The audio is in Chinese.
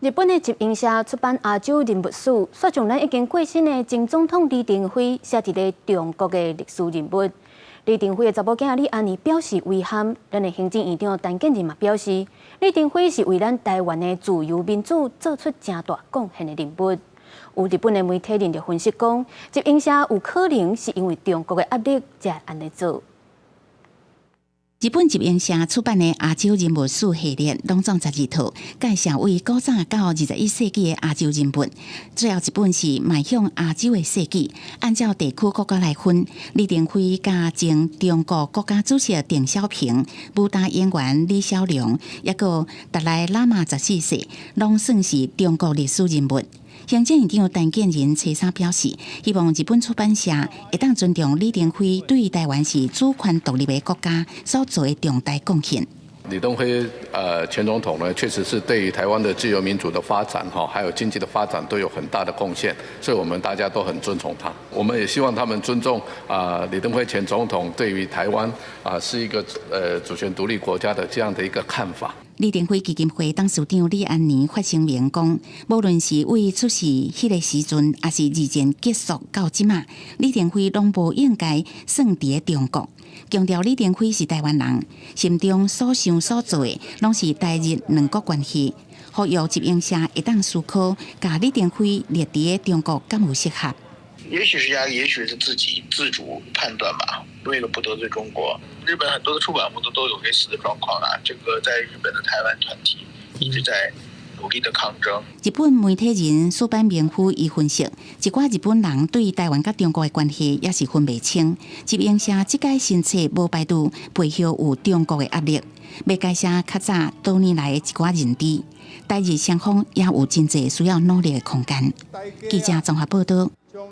日本的集英社出版《亚洲人物史》，说将咱已经过身的前总统李登辉写伫咧中国的历史人物。李登辉的查某囝李安妮表示遗憾，咱的行政院长陈建仁嘛表示，李登辉是为咱台湾的自由民主做出正大贡献的人物。有日本的媒体人就分析讲，集英社有可能是因为中国的压力才安尼做。 日本集英社出版的《亚洲人物史》系列，拢总12套，介绍为古早到21世纪的亚洲人物。最后一本是迈向亚洲的世纪，按照地区国家来分，李登辉加前中国国家主席邓小平、武打演员李小龙，也个达赖喇嘛14世，拢算是中国历史人物。 行政院长陈建仁初三表示，希望日本出版社会当尊重李登辉对台湾是主权独立的国家所做的重大贡献。李登辉前总统呢，确实是对于台湾的自由民主的发展还有经济的发展都有很大的贡献，所以我们大家都很尊崇他。我们也希望他们尊重李登辉前总统对于台湾是一个主权独立国家的这样的一个看法。 李登辉基金会董事长李安妮发声明讲，无论是为出事迄个时阵，还是二战结束到即马，李登辉拢无应该算伫中国。强调李登辉是台湾人，心中所想所做的，拢是台日两国关系。呼吁集英社会当思考，甲李登辉列伫中国敢有适合？ 也许是压力，也许是自己自主判断吧。为了不得罪中国，日本很多的出版物都有类似的状况啊。这个在日本的台湾团体一直在努力的抗争。日本媒体人苏班明夫伊分析，一寡日本人对台湾甲中国的关系也是分袂清。集英社即届新册无排除背后有中国的压力，要改写较早多年来的一寡认知。台日双方也有真侪需要努力的空间。记者综合报道。